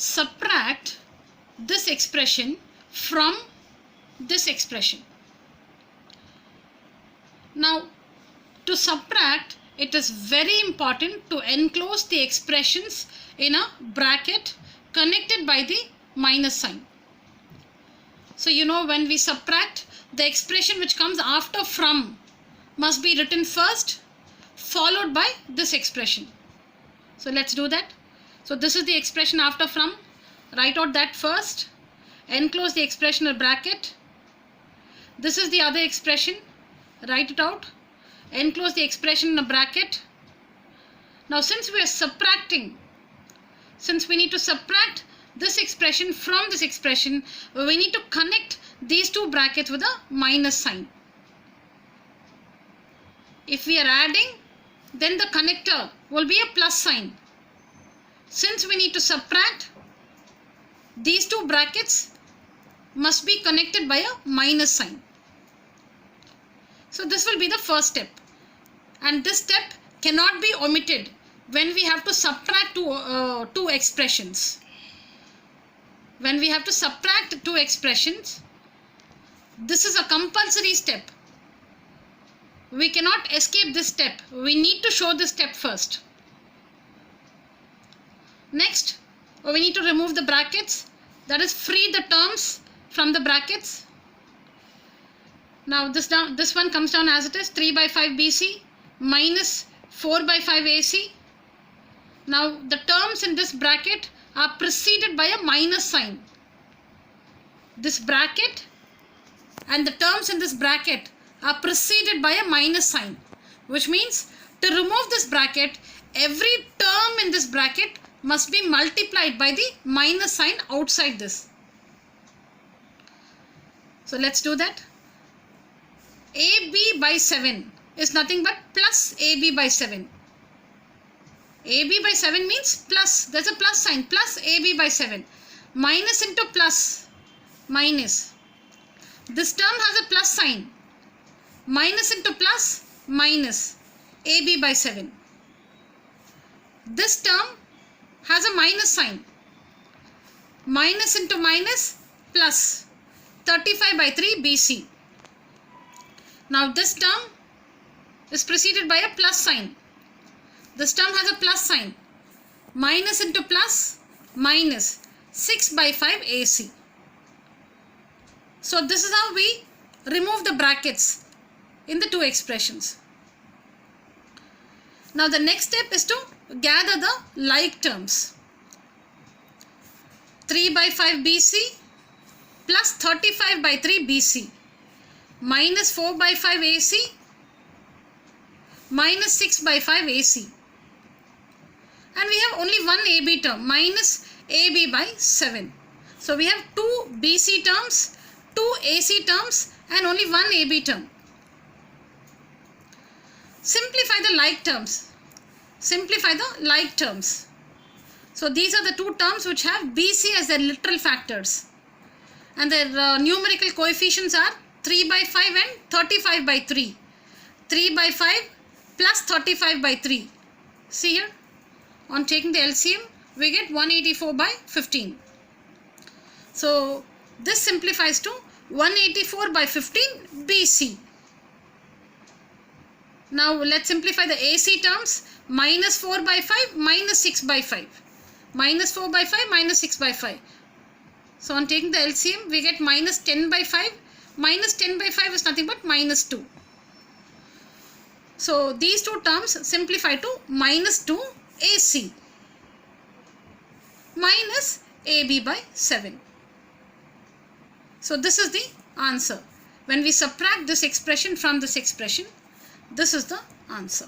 subtract this expression from this expression. Now, to subtract, it is very important to enclose the expressions in a bracket connected by the minus sign. So, when we subtract, the expression which comes after from must be written first, followed by this expression. So, let's do that. So, this is the expression after from. Write out that first. Enclose the expression in a bracket. This is the other expression. Write it out. Enclose the expression in a bracket. Now, since we are subtracting, since we need to subtract this expression from this expression, we need to connect these two brackets with a minus sign. If we are adding, then the connector will be a plus sign. Since we need to subtract, these two brackets must be connected by a minus sign. So this will be the first step, and this step cannot be omitted when we have to subtract two expressions. When we have to subtract two expressions, this is a compulsory step. We cannot escape this step. We need to show this step first. Next, we need to remove the brackets, that is free the terms from the brackets. Now this one comes down as it is, 3 by 5 BC minus 4 by 5 AC. Now the terms in this bracket are preceded by a minus sign. This bracket and the terms in this bracket are preceded by a minus sign, which means to remove this bracket, every term in this bracket must be multiplied by the minus sign outside this. So let's do that. AB by 7 is nothing but plus AB by 7. AB by 7 means plus. There's a plus sign. Plus AB by 7. Minus into plus. Minus. This term has a plus sign. Minus into plus. Minus. AB by 7. This term has a minus sign. Minus into minus. Plus. 35 by 3 BC. Now this term is preceded by a plus sign. This term has a plus sign. Minus into plus, minus 6 by 5 AC. So this is how we remove the brackets in the two expressions. Now the next step is to gather the like terms. 3 by 5 BC plus 35 by 3 BC. Minus 4 by 5 AC minus 6 by 5 AC, and we have only one AB term, minus AB by 7. So we have two BC terms, two AC terms, and only one AB term. Simplify the like terms. Simplify the like terms. So these are the two terms which have BC as their literal factors, and their numerical coefficients are 3 by 5 and 35 by 3. 3 by 5 plus 35 by 3. See here, on taking the LCM, we get 184 by 15. So this simplifies to 184 by 15 BC. Now let's simplify the AC terms. Minus 4 by 5 minus 6 by 5. Minus 4 by 5 minus 6 by 5. So on taking the LCM, we get minus 10 by 5. Minus 10 by 5 is nothing but minus 2. So these two terms simplify to minus 2 AC minus AB by 7. So this is the answer. When we subtract this expression from this expression, this is the answer.